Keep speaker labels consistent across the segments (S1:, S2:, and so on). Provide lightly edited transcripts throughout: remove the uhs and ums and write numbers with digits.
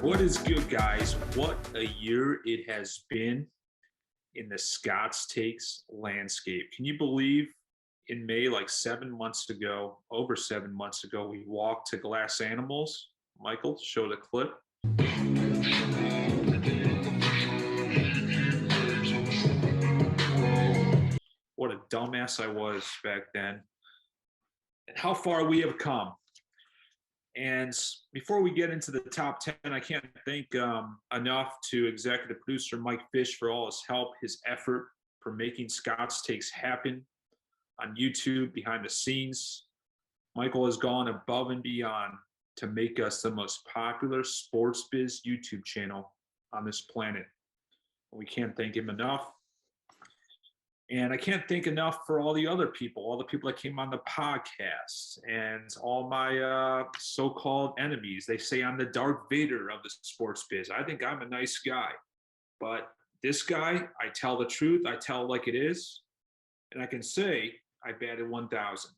S1: What is good, guys? What a year it has been in the Scott's Takes landscape. Can you believe in May, like 7 months ago, over 7 months ago, we walked to Glass Animals? Michael, show the clip. What a dumbass I was back then. And how far we have come. And before we get into the top 10, I can't thank enough to executive producer Mike Fish for all his help, his effort for making Scott's Takes happen on YouTube, behind the scenes. Michael has gone above and beyond to make us the most popular sports biz YouTube channel on this planet. We can't thank him enough. And I can't thank enough for all the other people, all the people that came on the podcast, and all my so-called enemies. They say I'm the Darth Vader of the sports biz. I think I'm a nice guy. But this guy, I tell the truth. I tell it like it is. And I can say I batted 1,000.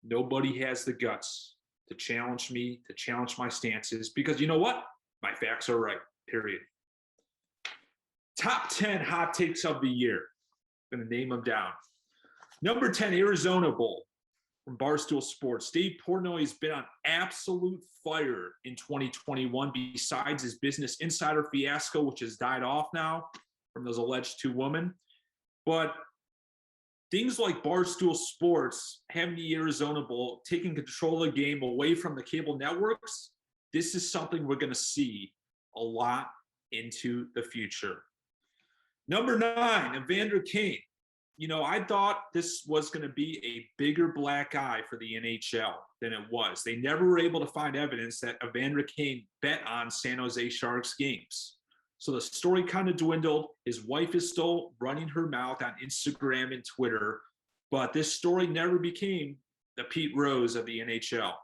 S1: Nobody has the guts to challenge me, to challenge my stances, because you know what? My facts are right, period. Top 10 hot takes of the year. I'm going to name them down. Number 10, Arizona Bowl from Barstool Sports. Dave Portnoy's been on absolute fire in 2021, besides his Business Insider fiasco, which has died off now from those alleged two women. But things like Barstool Sports having the Arizona Bowl, taking control of the game away from the cable networks, this is something we're going to see a lot into the future. Number 9, Evander Kane. You know, I thought this was going to be a bigger black eye for the NHL than it was. They never were able to find evidence that Evander Kane bet on San Jose Sharks games. So the story kind of dwindled. His wife is still running her mouth on Instagram and Twitter, but this story never became the Pete Rose of the NHL.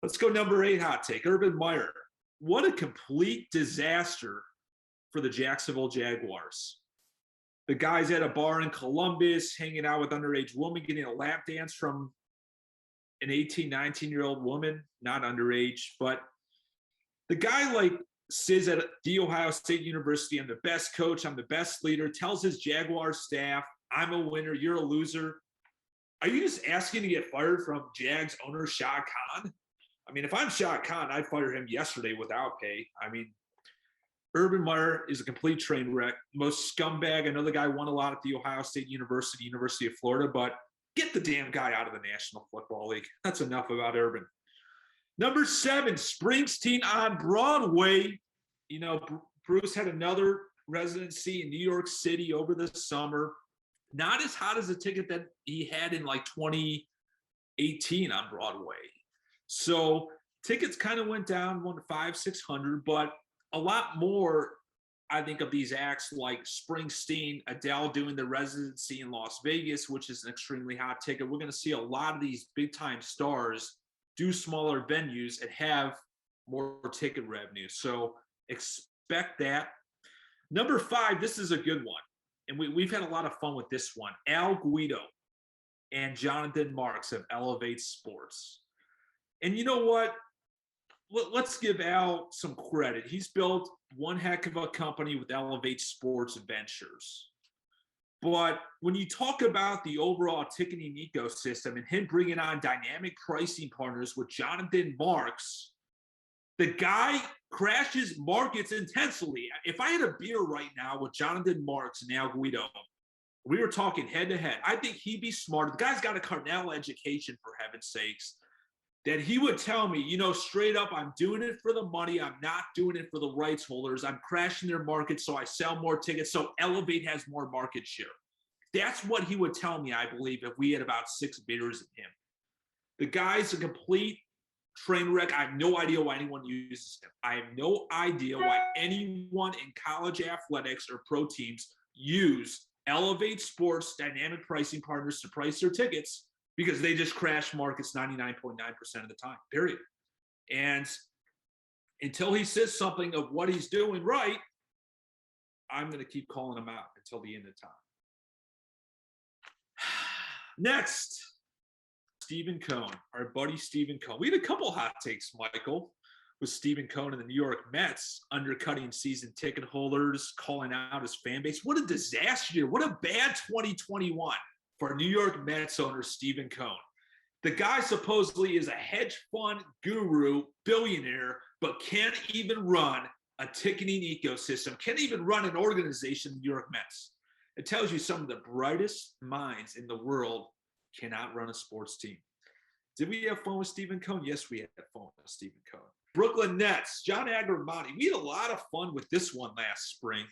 S1: Let's go number 8 hot take, Urban Meyer. What a complete disaster for the Jacksonville Jaguars. The guy's at a bar in Columbus, hanging out with underage woman, getting a lap dance from an 18, 19-year-old woman, not underage. But the guy says at The Ohio State University, I'm the best coach, I'm the best leader, tells his Jaguar staff, I'm a winner, you're a loser. Are you just asking to get fired from Jags owner Shad Khan? I mean, if I'm Shad Khan, I'd fire him yesterday without pay. I mean, Urban Meyer is a complete train wreck. Most scumbag. I know the guy won a lot at The Ohio State University, University of Florida, but get the damn guy out of the National Football League. That's enough about Urban. Number 7, Springsteen on Broadway. You know, Bruce had another residency in New York City over the summer. Not as hot as the ticket that he had in like 2018 on Broadway. So tickets kind of went down, 500-600, but a lot more, I think, of these acts like Springsteen, Adele doing the residency in Las Vegas, which is an extremely hot ticket. We're going to see a lot of these big-time stars do smaller venues and have more ticket revenue. So expect that. Number 5, this is a good one. And we've had a lot of fun with this one. Guido and Jonathan Marks of Elevate Sports. And you know what? Let's give Al some credit. He's built one heck of a company with Elevate Sports Ventures. But when you talk about the overall ticketing ecosystem and him bringing on dynamic pricing partners with Jonathan Marks, the guy crashes markets intensely. If I had a beer right now with Jonathan Marks and Al Guido, we were talking head-to-head, I think he'd be smart. The guy's got a Cornell education, for heaven's sakes, that he would tell me, you know, straight up, I'm doing it for the money. I'm not doing it for the rights holders. I'm crashing their market so I sell more tickets, so Elevate has more market share. That's what he would tell me, I believe, if we had about 6 beers in him. The guy's a complete train wreck. I have no idea why anyone uses him. I have no idea why anyone in college athletics or pro teams use Elevate Sports dynamic pricing partners to price their tickets, because they just crash markets 99.9% of the time, period. And until he says something of what he's doing right, I'm going to keep calling him out until the end of time. Next, Stephen Cohen, our buddy Stephen Cohen. We had a couple hot takes, Michael. with Stephen Cohen and the New York Mets undercutting season ticket holders, calling out his fan base. What a disaster year. What a bad 2021 for New York Mets owner Stephen Cohen. The guy supposedly is a hedge fund guru, billionaire, but can't even run a ticketing ecosystem, can't even run an organization, the New York Mets. It tells you some of the brightest minds in the world cannot run a sports team. Did we have fun with Stephen Cohen? Yes, we had fun with Stephen Cohen. Brooklyn Nets, John Agramani. We had a lot of fun with this one last spring.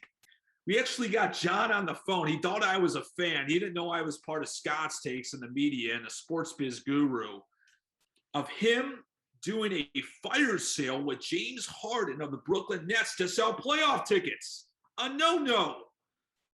S1: We actually got John on the phone. He thought I was a fan. He didn't know I was part of Scott's Takes in the media and a sports biz guru. Of him doing a fire sale with James Harden of the Brooklyn Nets to sell playoff tickets. A no-no.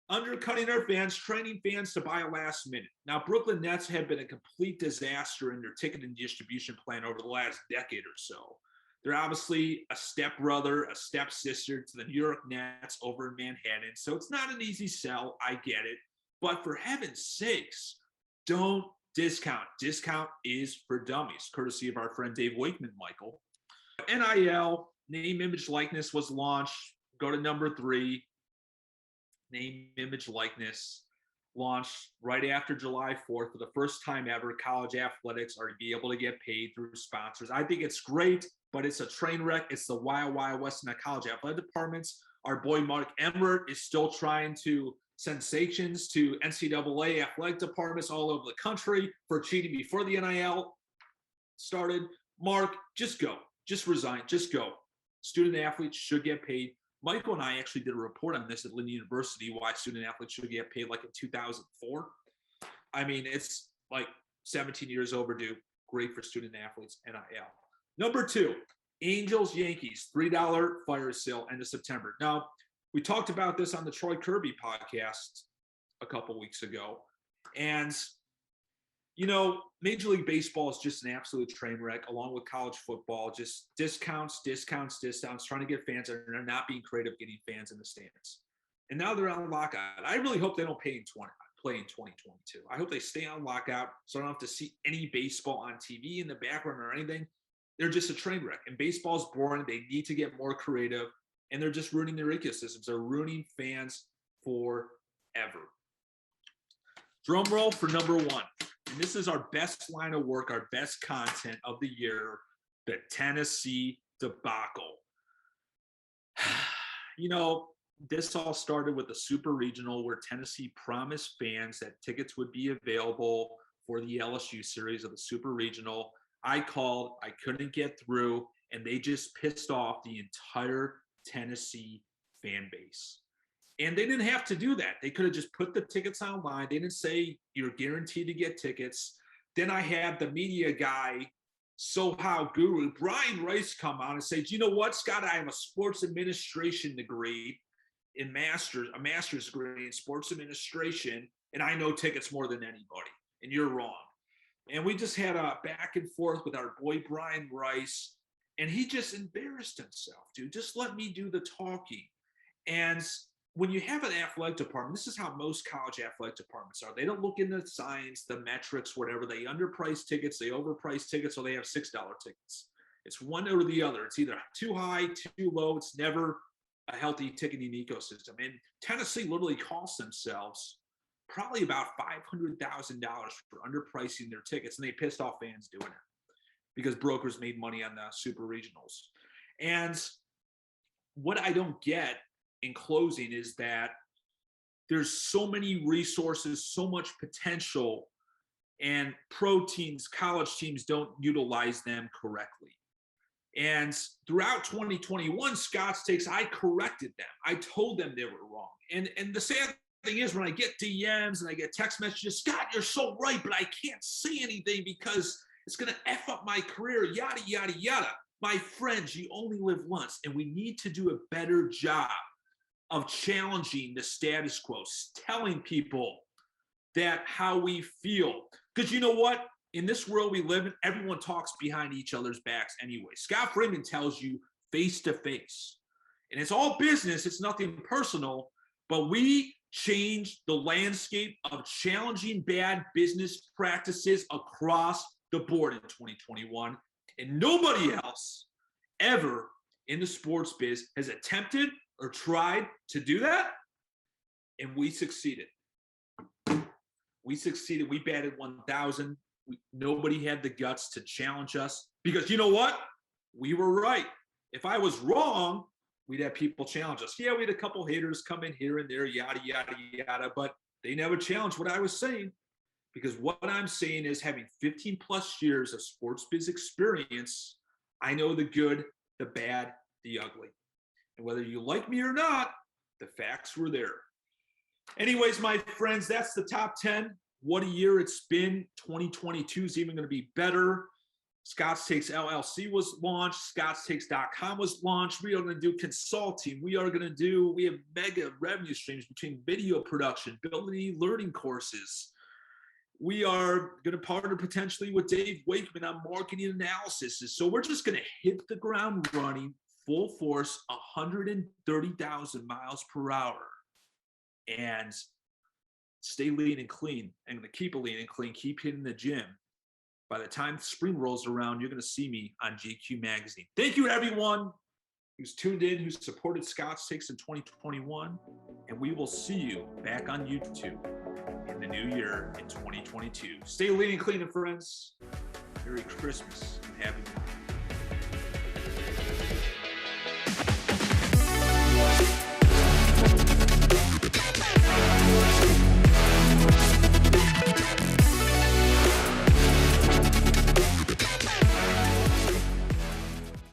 S1: Undercutting our fans, training fans to buy a last minute. Now, Brooklyn Nets have been a complete disaster in their ticket and distribution plan over the last decade or so. They're obviously a stepbrother, a stepsister to the New York Nets over in Manhattan. So it's not an easy sell. I get it. But for heaven's sakes, don't discount. Discount is for dummies, courtesy of our friend Dave Wakeman, Michael. NIL, name, image, likeness was launched. Go to number 3. Name, image, likeness launched right after July 4th. For the first time ever, college athletics are be able to get paid through sponsors. I think it's great, but it's a train wreck. It's the Wild Wild West in the college athletic departments. Our boy Mark Emmert is still trying to send sanctions to NCAA athletic departments all over the country for cheating before the NIL started. Mark, just go. Just resign. Just go. Student athletes should get paid. Michael and I actually did a report on this at Lynn University, why student athletes should get paid like in 2004. I mean, it's like 17 years overdue. Great for student athletes, NIL. Number 2, Angels, Yankees, $3 fire sale end of September. Now, we talked about this on the Troy Kirby podcast a couple weeks ago. And, you know, Major League Baseball is just an absolute train wreck, along with college football. Just discounts, trying to get fans, and they're not being creative getting fans in the stands. And now they're on lockout. I really hope they don't play in 2022. I hope they stay on lockout so I don't have to see any baseball on TV in the background or anything. They're just a train wreck. And baseball's boring. They need to get more creative. And they're just ruining their ecosystems. They're ruining fans forever. Drum roll for number 1. And this is our best line of work, our best content of the year, the Tennessee debacle. You know, this all started with the Super Regional where Tennessee promised fans that tickets would be available for the LSU series of the Super Regional. I called, I couldn't get through, and they just pissed off the entire Tennessee fan base. And they didn't have to do that. They could have just put the tickets online. They didn't say you're guaranteed to get tickets. Then I had the media guy, Soho guru, Brian Rice, come on and say, you know what, Scott, I have a sports administration degree in a master's degree in sports administration, and I know tickets more than anybody, and you're wrong. And we just had a back and forth with our boy Brian Rice, and he just embarrassed himself, dude. Just let me do the talking. And when you have an athletic department, this is how most college athletic departments are. They don't look into the science, the metrics, whatever. They underprice tickets, they overprice tickets, or they have $6 tickets. It's one or the other. It's either too high, too low. It's never a healthy ticketing ecosystem. And Tennessee literally cost themselves probably about $500,000 for underpricing their tickets, and they pissed off fans doing it because brokers made money on the super regionals. And what I don't get in closing is that there's so many resources, so much potential, and pro teams, college teams don't utilize them correctly. And throughout 2021, Scott's Takes, I corrected them. I told them they were wrong. And the sad thing is, when I get DMs and I get text messages, Scott, you're so right, but I can't say anything because it's going to F up my career, yada, yada, yada. My friends, you only live once, and we need to do a better job of challenging the status quo, telling people that how we feel. Because you know what? In this world we live in, everyone talks behind each other's backs anyway. Scott Freeman tells you face to face. And it's all business, it's nothing personal, but we changed the landscape of challenging bad business practices across the board in 2021. And nobody else ever in the sports biz has attempted or tried to do that, and we succeeded. We succeeded. We batted 1,000. Nobody had the guts to challenge us because you know what? We were right. If I was wrong, we'd have people challenge us. Yeah, we had a couple haters come in here and there, yada, yada, yada, but they never challenged what I was saying because what I'm saying is having 15 plus years of sports biz experience, I know the good, the bad, the ugly. And whether you like me or not, the facts were there. Anyways, my friends, that's the top 10. What a year it's been. 2022 is even going to be better. Scott's Takes LLC was launched. ScottsTakes.com was launched. We are going to do consulting. We have mega revenue streams between video production, building learning courses. We are going to partner potentially with Dave Wakeman on marketing analysis. So we're just going to hit the ground running full force, 130,000 miles per hour. And stay lean and clean. I'm going to keep it lean and clean, keep hitting the gym. By the time spring rolls around, you're going to see me on GQ Magazine. Thank you, everyone who's tuned in, who's supported Scott's Takes in 2021. And we will see you back on YouTube in the new year in 2022. Stay lean and clean, friends. Merry Christmas and Happy New Year.